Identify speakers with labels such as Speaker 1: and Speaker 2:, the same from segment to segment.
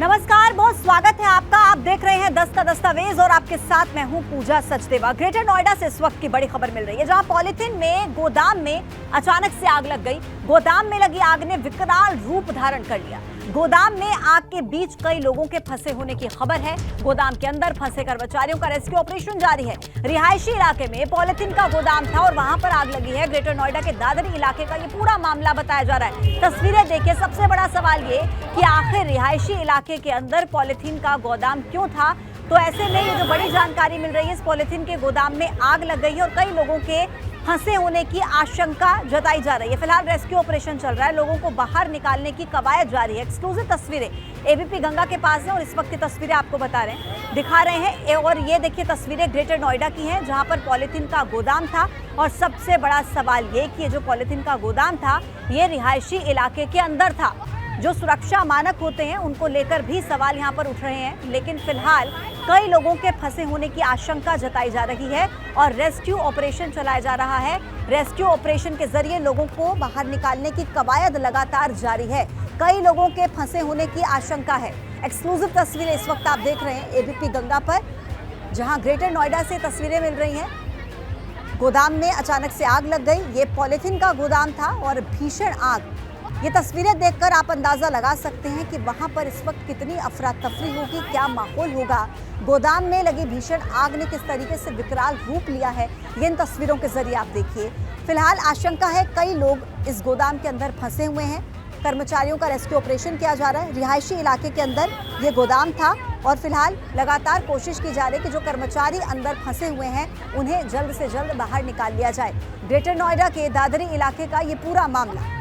Speaker 1: नमस्कार, बहुत स्वागत है आपका। आप देख रहे हैं 10 का दस्तावेज और आपके साथ मैं हूं पूजा सचदेवा। ग्रेटर नोएडा से इस वक्त की बड़ी खबर मिल रही है, जहां पॉलिथीन में गोदाम में अचानक से आग लग गई। गोदाम में लगी आग ने विकराल रूप धारण कर लिया। गोदाम में आग के बीच कई लोगों के फंसे होने की खबर है। गोदाम के अंदर फंसे कर्मचारियों का रेस्क्यू ऑपरेशन जारी है। रिहायशी इलाके में पॉलिथीन का गोदाम था और वहां पर आग लगी है। ग्रेटर नोएडा के दादरी इलाके का ये पूरा मामला बताया जा रहा है। तस्वीरें देखिए। सबसे बड़ा सवाल ये कि आखिर रिहायशी इलाके के अंदर पॉलिथीन का गोदाम क्यों था। तो ऐसे में ये जो बड़ी जानकारी मिल रही है, इस पॉलिथीन के गोदाम में आग लग गई है और कई लोगों के फंसे होने की आशंका जताई जा रही है। फिलहाल रेस्क्यू ऑपरेशन चल रहा है, लोगों को बाहर निकालने की कवायद जारी है। एक्सक्लूसिव तस्वीरें एबीपी गंगा के पास है और इस वक्त की तस्वीरें आपको दिखा रहे हैं। और ये देखिए, तस्वीरें ग्रेटर नोएडा की हैं, जहां पर पॉलिथीन का गोदाम था। और सबसे बड़ा सवाल ये कि ये जो पॉलिथीन का गोदाम था, ये रिहायशी इलाके के अंदर था। जो सुरक्षा मानक होते हैं उनको लेकर भी सवाल यहाँ पर उठ रहे हैं, लेकिन फिलहाल कई लोगों के फंसे होने की आशंका जताई जा रही है और रेस्क्यू ऑपरेशन चलाया जा रहा है। रेस्क्यू ऑपरेशन के जरिए लोगों को बाहर निकालने की कवायद लगातार जारी है। कई लोगों के फंसे होने की आशंका है। एक्सक्लूसिव तस्वीरें इस वक्त आप देख रहे हैं एबीपी गंगा पर, जहां ग्रेटर नोएडा से तस्वीरें मिल रही हैं। गोदाम में अचानक से आग लग गई। ये पॉलिथीन का गोदाम था और भीषण आग। ये तस्वीरें देखकर आप अंदाजा लगा सकते हैं कि वहां पर इस वक्त कितनी अफरा तफरी होगी, क्या माहौल होगा। गोदाम में लगी भीषण आग ने किस तरीके से विकराल रूप लिया है, ये इन तस्वीरों के जरिए आप देखिए। फिलहाल आशंका है कई लोग इस गोदाम के अंदर फंसे हुए हैं। कर्मचारियों का रेस्क्यू ऑपरेशन किया जा रहा है। रिहायशी इलाके के अंदर ये गोदाम था और फिलहाल लगातार कोशिश की जा रही है कि जो कर्मचारी अंदर फंसे हुए हैं उन्हें जल्द से जल्द बाहर निकाल लिया जाए। ग्रेटर नोएडा के दादरी इलाके का ये पूरा मामला।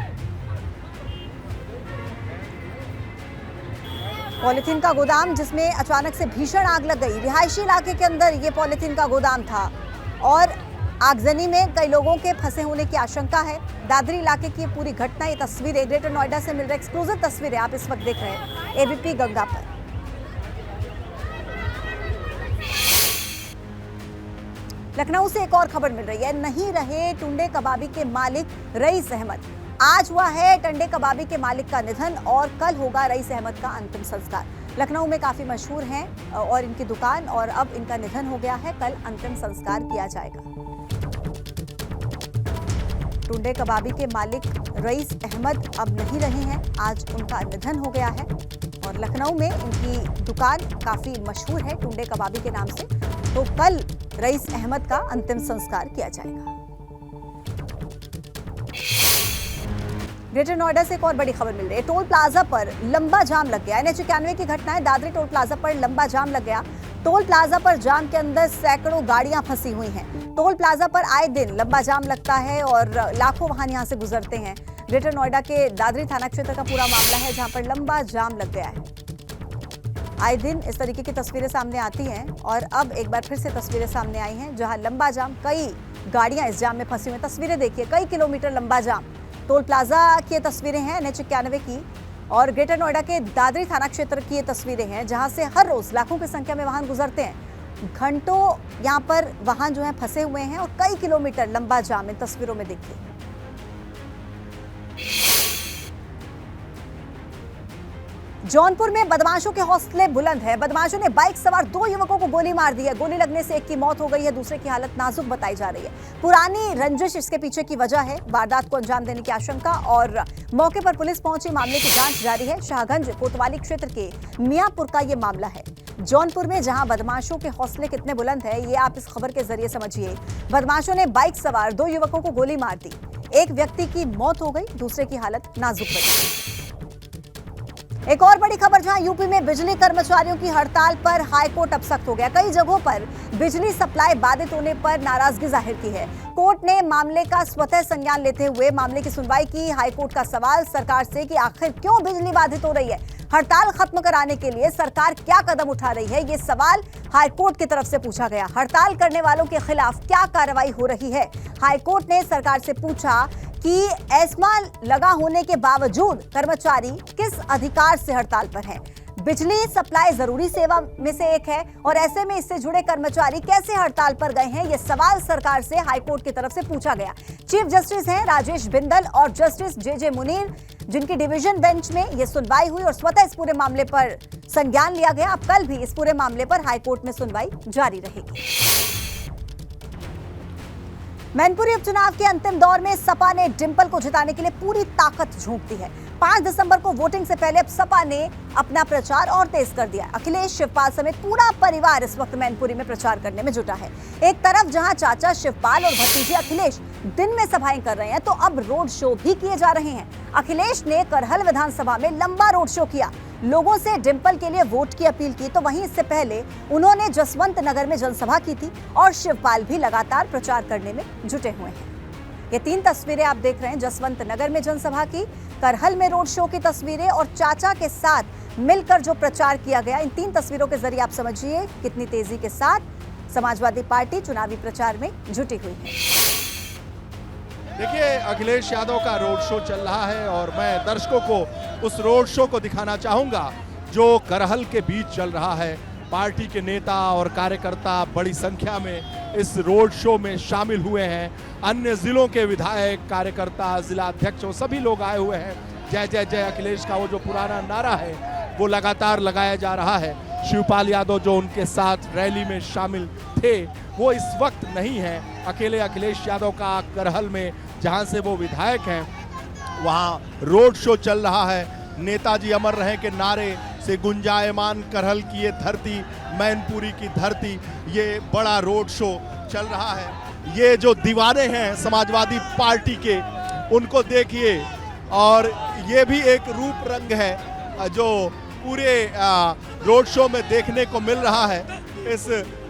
Speaker 1: पॉलिथीन का गोदाम जिसमें अचानक से भीषण आग लग गई। रिहायशी इलाके के अंदर ये पॉलिथीन का गोदाम था और आगजनी में कई लोगों के फंसे होने की आशंका है। दादरी इलाके की पूरी घटना, ये तस्वीरें ग्रेटर नोएडा से मिल रही एक्सक्लूसिव तस्वीरें आप इस वक्त देख रहे हैं एबीपी गंगा पर। लखनऊ से एक और खबर मिल रही है। नहीं रहे टुंडे कबाबी के मालिक रईस अहमद। आज हुआ है टंडे कबाबी के मालिक का निधन और कल होगा रईस अहमद का अंतिम संस्कार। लखनऊ में काफी मशहूर हैं और इनकी दुकान, और अब इनका निधन हो गया है। कल अंतिम संस्कार किया जाएगा। टुंडे कबाबी के मालिक रईस अहमद अब नहीं रहे हैं, आज उनका निधन हो गया है। और लखनऊ में इनकी दुकान काफी मशहूर है टुंडे कबाबी के नाम से। तो कल रईस अहमद का अंतिम संस्कार किया जाएगा। ग्रेटर नोएडा से एक और बड़ी खबर मिल रही है। टोल प्लाजा पर लंबा जाम लग गया। NH91 की घटना है। दादरी टोल प्लाजा पर लंबा जाम लग गया। टोल प्लाजा पर जाम के अंदर सैकड़ों गाड़ियां फंसी हुई हैं। टोल प्लाजा पर आए दिन लंबा जाम लगता है और लाखों वाहन यहां से गुजरते हैं। ग्रेटर नोएडा के दादरी थाना क्षेत्र का पूरा मामला है, जहां पर लंबा जाम लग गया है। आए दिन इस तरीके की तस्वीरें सामने आती हैं और अब एक बार फिर से तस्वीरें सामने आई हैं, जहां लंबा जाम, कई गाड़ियां इस जाम में फंसी हुई। तस्वीरें देखिए, कई किलोमीटर लंबा जाम। टोल प्लाजा की तस्वीरें हैं NH91 की और ग्रेटर नोएडा के दादरी थाना क्षेत्र की ये तस्वीरें हैं, जहां से हर रोज लाखों की संख्या में वाहन गुजरते हैं। घंटों यहां पर वाहन जो है फंसे हुए हैं और कई किलोमीटर लंबा जाम इन तस्वीरों में देखिए। जौनपुर में बदमाशों के हौसले बुलंद है। बदमाशों ने बाइक सवार 2 युवकों को गोली मार दी है। गोली लगने से एक की मौत हो गई है, दूसरे की हालत नाजुक बताई जा रही है। पुरानी रंजिश इसके पीछे की वजह है। वारदात को अंजाम देने की आशंका और मौके पर पुलिस पहुंची। मामले की जांच जारी है। शाहगंज कोतवाली क्षेत्र के मियापुर का ये मामला है। जौनपुर में जहां बदमाशों के हौसले कितने बुलंद है, ये आप इस खबर के जरिए समझिए। बदमाशों ने बाइक सवार 2 युवकों को गोली मार दी। एक व्यक्ति की मौत हो गई, दूसरे की हालत नाजुक बनी। एक और बड़ी खबर, जहां यूपी में बिजली कर्मचारियों की हड़ताल पर हाईकोर्ट अब सख्त हो गया। कई जगहों पर बिजली सप्लाई बाधित होने पर नाराजगी जाहिर की है। कोर्ट ने मामले का स्वतः संज्ञान लेते हुए मामले की सुनवाई की। हाईकोर्ट का सवाल सरकार से कि आखिर क्यों बिजली बाधित हो रही है, हड़ताल खत्म कराने के लिए सरकार क्या कदम उठा रही है, ये सवाल हाईकोर्ट की तरफ से पूछा गया। हड़ताल करने वालों के खिलाफ क्या कार्रवाई हो रही है। हाईकोर्ट ने सरकार से पूछा कि एस्मा लगा होने के बावजूद कर्मचारी किस अधिकार से हड़ताल पर हैं। बिजली सप्लाई जरूरी सेवा में से एक है और ऐसे में इससे जुड़े कर्मचारी कैसे हड़ताल पर गए हैं, यह सवाल सरकार से हाईकोर्ट की तरफ से पूछा गया। चीफ जस्टिस हैं राजेश बिंदल और जस्टिस जे मुनीर, जिनकी डिवीजन बेंच में यह सुनवाई हुई और स्वतः इस पूरे मामले पर संज्ञान लिया गया। अब कल भी इस पूरे मामले पर हाईकोर्ट में सुनवाई जारी रहेगी। मैनपुरी उपचुनाव के अंतिम दौर में सपा ने डिंपल को जिताने के लिए पूरी ताकत झोंक दी है। 5 दिसंबर को वोटिंग से पहले अब सपा ने अपना प्रचार और तेज कर दिया। अखिलेश, शिवपाल समेत पूरा परिवार इस वक्त मैनपुरी में प्रचार करने में जुटा है। एक तरफ जहां चाचा शिवपाल और भतीजे अखिलेश दिन में सभाएं कर रहे हैं, तो अब रोड शो भी किए जा रहे हैं। अखिलेश ने करहल विधानसभा में लंबा रोड शो किया, लोगों से डिंपल के लिए वोट की अपील की। तो वहीं इससे पहले उन्होंने जसवंत नगर में जनसभा की थी और शिवपाल भी लगातार प्रचार करने में जुटे हुए हैं। ये 3 तस्वीरें आप देख रहे हैं, जसवंत नगर में जनसभा की, करहल में रोड शो की तस्वीरें और चाचा के साथ मिलकर जो प्रचार किया गया। इन 3 तस्वीरों के जरिए आप समझिए कितनी तेजी के साथ समाजवादी पार्टी चुनावी प्रचार में जुटी हुई है।
Speaker 2: देखिए, अखिलेश यादव का रोड शो चल रहा है और मैं दर्शकों को उस रोड शो को दिखाना चाहूंगा जो करहल के बीच चल रहा है। पार्टी के नेता और कार्यकर्ता बड़ी संख्या में इस रोड शो में शामिल हुए हैं। अन्य जिलों के विधायक, कार्यकर्ता, जिला अध्यक्ष, वो सभी लोग आए हुए हैं। जय जय जय अखिलेश का वो जो पुराना नारा है वो लगातार लगाया जा रहा है। शिवपाल यादव जो उनके साथ रैली में शामिल थे वो इस वक्त नहीं है। अकेले अखिलेश यादव का करहल में, जहां से वो विधायक हैं, वहां रोड शो चल रहा है। नेताजी अमर रहे के नारे से गुंजायमान करहल की ये धरती, मैनपुरी की धरती, ये बड़ा रोड शो चल रहा है। ये जो दीवाने हैं समाजवादी पार्टी के, उनको देखिए, और ये भी एक रूप रंग है जो पूरे रोड शो में देखने को मिल रहा है। इस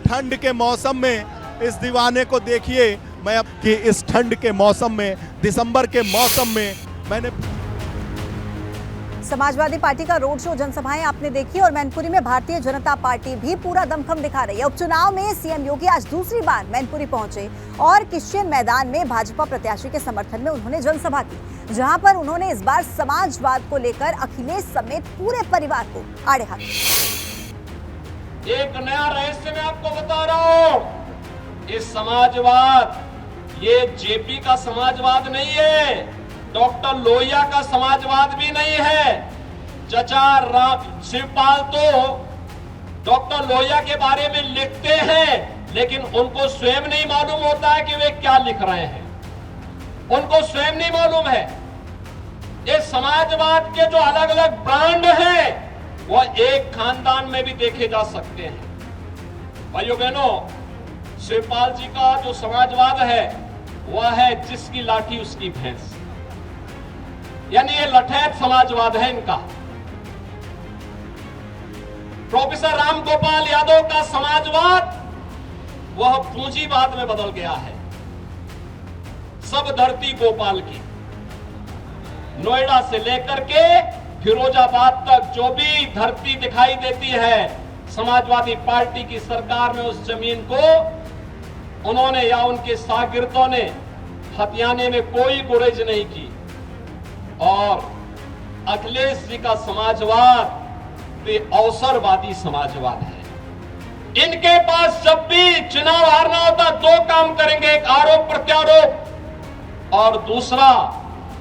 Speaker 2: ठंड के मौसम में इस दीवाने को देखिए। मैं अब कि इस ठंड के मौसम में, दिसंबर के मौसम में मैंने
Speaker 1: समाजवादी पार्टी का रोड शो, जनसभाएं आपने देखी और मैनपुरी में भारतीय जनता पार्टी भी पूरा दमखम दिखा रही है। उपचुनाव में सीएम योगी आज दूसरी बार मैनपुरी पहुंचे और किशन मैदान में भाजपा प्रत्याशी के समर्थन में उन्होंने जनसभा की, जहां पर उन्होंने इस बार समाजवाद को लेकर अखिलेश समेत पूरे परिवार को आड़े हाथ।
Speaker 3: एक नया रहस्य मैं आपको बता रहा हूं, इस समाजवाद ये जेपी का समाजवाद नहीं है, डॉक्टर लोहिया का समाजवाद भी नहीं है। चचा शिवपाल तो डॉक्टर लोहिया के बारे में लिखते हैं, लेकिन उनको स्वयं नहीं मालूम होता है कि वे क्या लिख रहे हैं, उनको स्वयं नहीं मालूम है। ये समाजवाद के जो अलग अलग ब्रांड हैं वो एक खानदान में भी देखे जा सकते हैं। भाइयों बहनों, शिवपाल जी का जो समाजवाद है वह है जिसकी लाठी उसकी भैंस, यानी ये लठैत समाजवाद है इनका। प्रोफेसर राम गोपाल यादव का समाजवाद वह पूंजीवाद में बदल गया है। सब धरती गोपाल की, नोएडा से लेकर के फिरोजाबाद तक जो भी धरती दिखाई देती है, समाजवादी पार्टी की सरकार में उस जमीन को उन्होंने या उनके शागिर्दों ने हथियाने में कोई गुरेज नहीं की। और अखिलेश जी का समाजवाद भी अवसरवादी समाजवाद है। इनके पास जब भी चुनाव हारना होता 2 काम करेंगे, एक आरोप प्रत्यारोप और दूसरा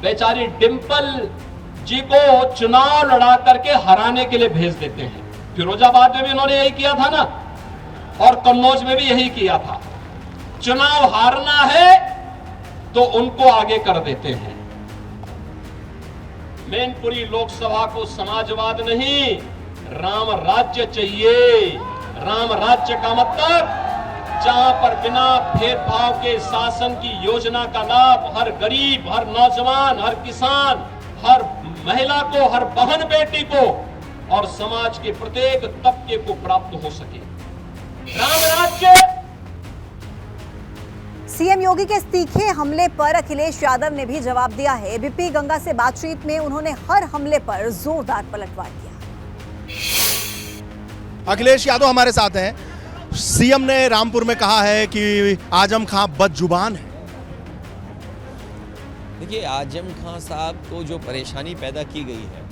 Speaker 3: बेचारी डिंपल जी को चुनाव लड़ा करके हराने के लिए भेज देते हैं। फिरोजाबाद में भी उन्होंने यही किया था ना, और कन्नौज में भी यही किया था। चुनाव हारना है तो उनको आगे कर देते हैं। मैनपुरी लोकसभा को समाजवाद नहीं, राम राज्य चाहिए। राम राज्य का मतलब जहां पर बिना भेदभाव के शासन की योजना का लाभ हर गरीब, हर नौजवान, हर किसान, हर महिला को, हर बहन बेटी को और समाज के प्रत्येक तबके को प्राप्त हो सके। राम राज्य।
Speaker 1: सीएम योगी के इस तीखे हमले पर अखिलेश यादव ने भी जवाब दिया है। एबीपी गंगा से बातचीत में उन्होंने हर हमले पर जोरदार पलटवार किया।
Speaker 2: अखिलेश यादव हमारे साथ हैं। सीएम ने रामपुर में कहा है कि आजम खां बदजुबान है।
Speaker 4: देखिए, आजम खां साहब को जो परेशानी पैदा की गई है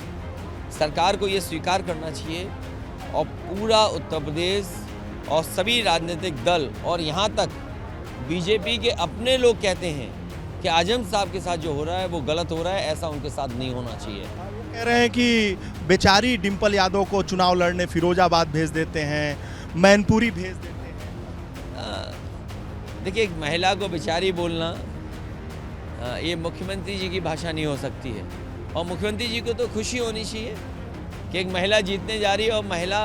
Speaker 4: सरकार को ये स्वीकार करना चाहिए और पूरा उत्तर प्रदेश और सभी राजनीतिक दल और यहाँ तक बीजेपी के अपने लोग कहते हैं कि आजम साहब के साथ जो हो रहा है वो गलत हो रहा है, ऐसा उनके साथ नहीं होना चाहिए।
Speaker 2: वो कह रहे हैं कि बेचारी डिंपल यादव को चुनाव लड़ने फिरोजाबाद भेज देते हैं, मैनपुरी भेज देते हैं।
Speaker 4: देखिए, एक महिला को बेचारी बोलना ये मुख्यमंत्री जी की भाषा नहीं हो सकती है। और मुख्यमंत्री जी को तो खुशी होनी चाहिए कि एक महिला जीतने जा रही है और महिला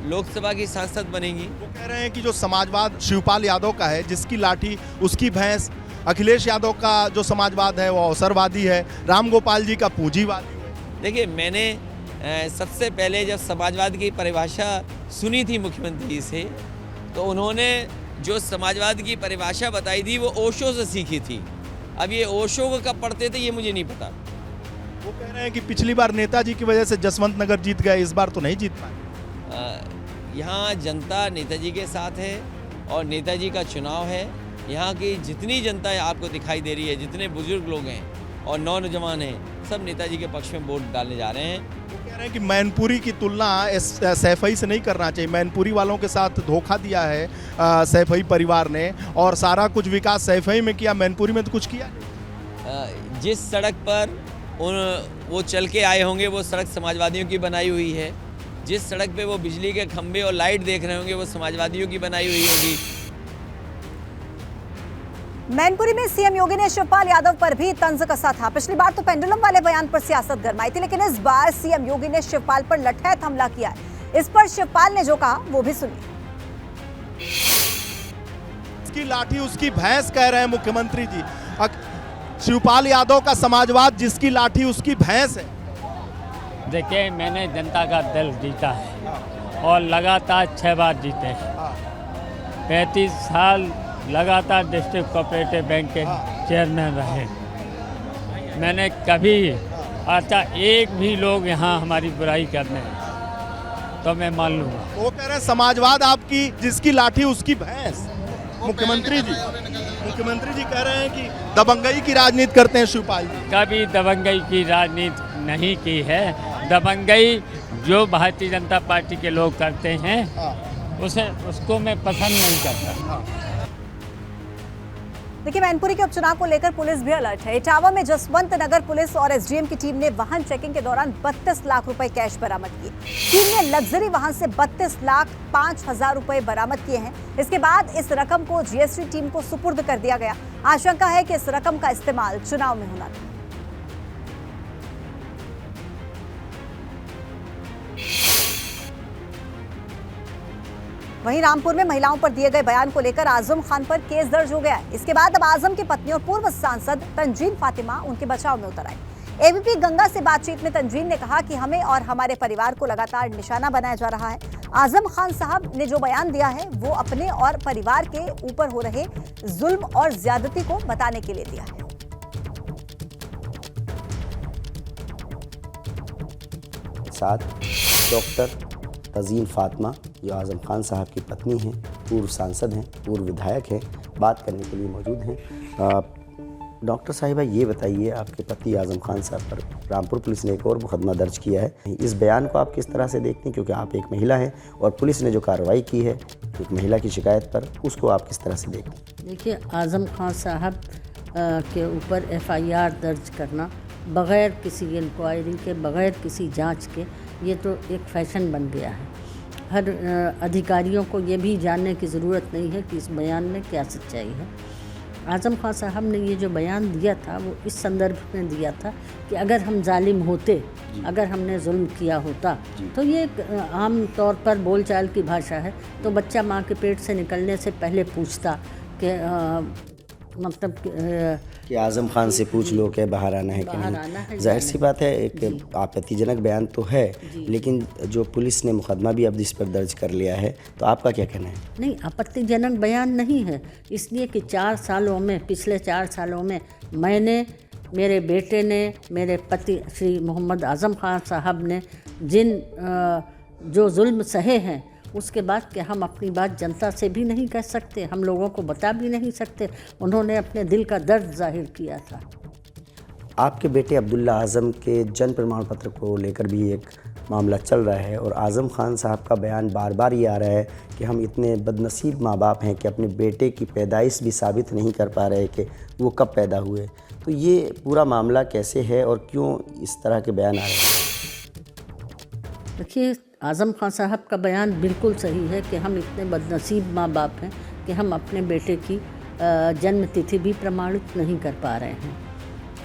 Speaker 4: लोकसभा की सांसद बनेगी।
Speaker 2: वो कह रहे हैं कि जो समाजवाद शिवपाल यादव का है, जिसकी लाठी उसकी भैंस, अखिलेश यादव का जो समाजवाद है वो अवसरवादी है, राम गोपाल जी का पूंजीवादी है।
Speaker 4: देखिए, मैंने सबसे पहले जब समाजवाद की परिभाषा सुनी थी मुख्यमंत्री से, तो उन्होंने जो समाजवाद की परिभाषा बताई थी वो ओशो से सीखी थी। अब ये ओशो को कब पढ़ते थे ये मुझे नहीं पता।
Speaker 2: वो कह रहे हैं कि पिछली बार नेताजी की वजह से जसवंत नगर जीत गए, इस बार तो नहीं जीत पाए।
Speaker 4: यहाँ जनता नेताजी के साथ है और नेताजी का चुनाव है। यहाँ की जितनी जनता है आपको दिखाई दे रही है, जितने बुजुर्ग लोग हैं और नौजवान हैं, सब नेताजी के पक्ष में वोट डालने जा रहे हैं।
Speaker 2: वो कह रहे हैं कि मैनपुरी की तुलना सैफई से नहीं करना चाहिए। मैनपुरी वालों के साथ धोखा दिया है सैफई परिवार ने, और सारा कुछ विकास सैफई में किया, मैनपुरी में तो कुछ किया नहीं।
Speaker 4: जिस सड़क पर वो चल के आए होंगे वो सड़क समाजवादियों की बनाई हुई है। जिस सड़क पे वो बिजली के खंभे और लाइट देख रहे होंगे वो समाजवादियों की बनाई हुई होगी।
Speaker 1: मैनपुरी में सीएम योगी ने शिवपाल यादव पर भी तंज कसा था। पिछली बार तो पेंडुलम वाले बयान पर सियासत गरमाई थी, लेकिन इस बार सीएम योगी ने शिवपाल पर लठैत हमला किया है। इस पर शिवपाल ने जो कहा वो भी सुनिए।
Speaker 2: उसकी लाठी उसकी भैंस कह रहे हैं मुख्यमंत्री जी। शिवपाल यादव का समाजवाद जिसकी लाठी उसकी भैंस है।
Speaker 5: देखिए, मैंने जनता का दिल जीता है और लगातार 6 बार जीते हैं। 35 साल लगातार डिस्ट्रिक्ट कोऑपरेटिव बैंक के चेयरमैन रहे। मैंने कभी अच्छा एक भी लोग यहाँ हमारी बुराई करने तो मैं मान लूँगा।
Speaker 2: वो कह रहे हैं समाजवाद आपकी जिसकी लाठी उसकी भैंस। मुख्यमंत्री जी कह रहे हैं कि दबंगई की राजनीति करते हैं शिवपाल जी।
Speaker 5: कभी दबंगई की राजनीति नहीं की है। दबंगई जो भारतीय जनता पार्टी के लोग करते हैं उसको मैं पसंद नहीं करता।
Speaker 1: देखिए, मैनपुरी के उपचुनाव को लेकर पुलिस भी अलर्ट है। इटावा में जसवंत नगर पुलिस और एसडीएम की टीम ने वाहन चेकिंग के दौरान 32 लाख रुपए कैश बरामद किए। टीम ने लग्जरी वाहन से 32,05,000 रुपए बरामद किए हैं। इसके बाद इस रकम को जीएसटी टीम को सुपुर्द कर दिया गया। आशंका है कि इस रकम का इस्तेमाल चुनाव में होना था। वहीं रामपुर में महिलाओं पर दिए गए बयान को लेकर आजम खान पर केस दर्ज हो गया है। इसके बाद अब आजम की पत्नी और पूर्व सांसद तंजीन फातिमा उनके बचाव में उतर आई। एबीपी गंगा से बातचीत में तंजीन ने कहा कि हमें और हमारे परिवार को लगातार निशाना बनाया जा रहा है। आजम खान साहब ने जो बयान दिया है वो अपने और परिवार के ऊपर हो रहे जुल्म और ज्यादती को बताने के लिए दिया है।
Speaker 6: साथ डॉक्टर तंजीन फातिमा जो आज़म खान साहब की पत्नी हैं, पूर्व सांसद हैं, पूर्व विधायक हैं, बात करने के लिए मौजूद हैं। डॉक्टर साहिबा, ये बताइए, आपके पति आज़म खान साहब पर रामपुर पुलिस ने एक और मुकदमा दर्ज किया है। इस बयान को आप किस तरह से देखते हैं, क्योंकि आप एक महिला हैं और पुलिस ने जो कार्रवाई की है एक महिला की शिकायत पर, उसको आप किस तरह से देखते हैं?
Speaker 7: देखिए, आज़म खान साहब के ऊपर FIR दर्ज करना बग़ैर किसी इंक्वायरी के, बग़ैर किसी जांच के, ये तो एक फैशन बन गया है। हर अधिकारियों को ये भी जानने की ज़रूरत नहीं है कि इस बयान में क्या सच्चाई है। आज़म खान साहब ने ये जो बयान दिया था वो इस संदर्भ में दिया था कि अगर हम जालिम होते, अगर हमने जुल्म किया होता, तो ये आम तौर पर बोलचाल की भाषा है, तो बच्चा माँ के पेट से निकलने से पहले पूछता कि मतलब
Speaker 6: कि आज़म खान से पूछ लो कि बाहर आना है कि नहीं। जाहिर सी बात है, एक आपत्तिजनक बयान तो है, लेकिन जो पुलिस ने मुकदमा भी अब इस पर दर्ज कर लिया है, तो आपका क्या कहना है?
Speaker 7: नहीं, आपत्तिजनक बयान नहीं है, इसलिए कि 4 सालों में, पिछले 4 सालों में मैंने, मेरे बेटे ने, मेरे पति श्री मोहम्मद आज़म खान साहब ने जिन जो जुल्म सहे हैं, उसके बाद कि हम अपनी बात जनता से भी नहीं कह सकते, हम लोगों को बता भी नहीं सकते। उन्होंने अपने दिल का दर्द जाहिर किया था।
Speaker 6: आपके बेटे अब्दुल्ला आज़म के जन्म प्रमाण पत्र को लेकर भी एक मामला चल रहा है और आज़म खान साहब का बयान बार बार ये आ रहा है कि हम इतने बदनसीब माँ बाप हैं कि अपने बेटे की पैदाइश भी साबित नहीं कर पा रहे कि वो कब पैदा हुए। तो ये पूरा मामला कैसे है और क्यों इस तरह के बयान आ रहे हैं?
Speaker 7: देखिए, आज़म खान साहब का बयान बिल्कुल सही है कि हम इतने बदनसीब माँ बाप हैं कि हम अपने बेटे की जन्म तिथि भी प्रमाणित नहीं कर पा रहे हैं।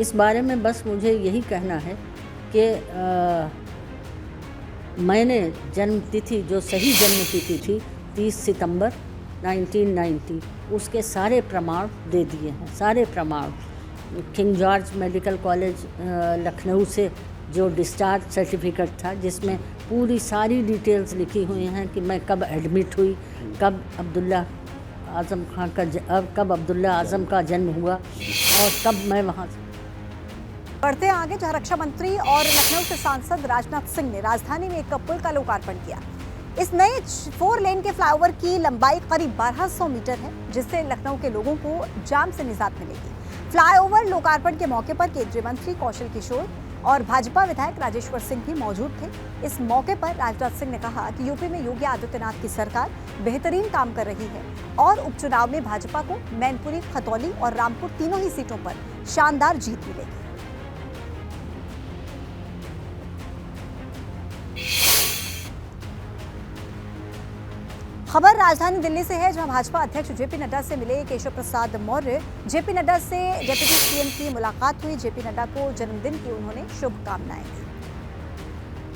Speaker 7: इस बारे में बस मुझे यही कहना है कि मैंने जन्म तिथि, जो सही जन्म तिथि थी 30 सितंबर 1990, उसके सारे प्रमाण दे दिए हैं। सारे प्रमाण king George medical college Lucknow से जो डिस्चार्ज सर्टिफिकेट था, जिसमें पूरी सारी डिटेल्स लिखी हुई हैं कि मैं कब एडमिट हुई, कब अब्दुल्ला आज़म का जन्म हुआ और कब मैं वहाँ से।
Speaker 1: बढ़ते हैं आगे, जहां रक्षा मंत्री और लखनऊ से सांसद राजनाथ सिंह ने राजधानी में एक पुल का लोकार्पण किया। इस नए 4 लेन के फ्लाईओवर की लंबाई करीब 1200 मीटर है, जिससे लखनऊ के लोगों को जाम से निजात मिलेगी। फ्लाईओवर लोकार्पण के मौके पर केंद्रीय मंत्री कौशल किशोर और भाजपा विधायक राजेश्वर सिंह भी मौजूद थे। इस मौके पर राजनाथ सिंह ने कहा कि यूपी में योगी आदित्यनाथ की सरकार बेहतरीन काम कर रही है और उपचुनाव में भाजपा को मैनपुरी, खतौली और रामपुर तीनों ही सीटों पर शानदार जीत मिलेगी। खबर राजधानी दिल्ली से है, जहां भाजपा अध्यक्ष जेपी नड्डा से मिले केशव प्रसाद मौर्य। जेपी नड्डा से डिप्टी सीएम की मुलाकात हुई। जेपी नड्डा को जन्मदिन की उन्होंने शुभकामनाएं दी।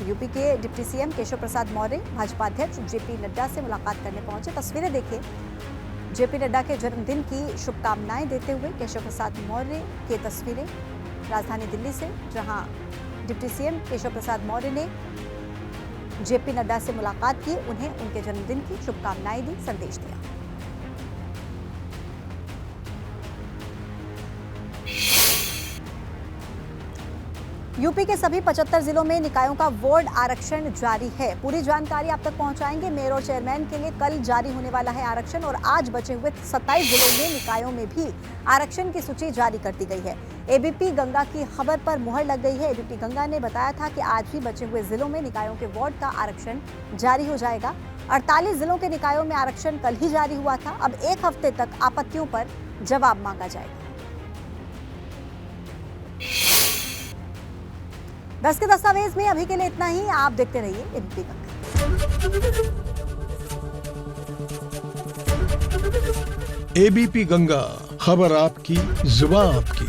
Speaker 1: यूपी के डिप्टी सीएम केशव प्रसाद मौर्य भाजपा अध्यक्ष जेपी नड्डा से मुलाकात करने पहुंचे। तस्वीरें देखिए, जेपी नड्डा के जन्मदिन की शुभकामनाएं देते हुए केशव प्रसाद मौर्य की तस्वीरें राजधानी दिल्ली से, जहां डिप्टी सीएम केशव प्रसाद मौर्य ने जेपी नड्डा से मुलाकात की, उन्हें उनके जन्मदिन की शुभकामनाएं दी, संदेश दिया। यूपी के सभी 75 जिलों में निकायों का वार्ड आरक्षण जारी है। पूरी जानकारी आप तक पहुंचाएंगे। मेयर और चेयरमैन के लिए कल जारी होने वाला है आरक्षण और आज बचे हुए 27 जिलों में निकायों में भी आरक्षण की सूची जारी कर दी गई है। एबीपी गंगा की खबर पर मुहर लग गई है। एबीपी गंगा ने बताया था कि आज भी बचे हुए जिलों में निकायों के वार्ड का आरक्षण जारी हो जाएगा। 48 जिलों के निकायों में आरक्षण कल ही जारी हुआ था। अब 1 हफ्ते तक आपत्तियों पर जवाब मांगा जाएगा। 10 के दस्तावेज में अभी के लिए इतना ही। आप देखते रहिए एबीपी गंगा।
Speaker 8: एबीपी गंगा, खबर आपकी, जुबान आपकी।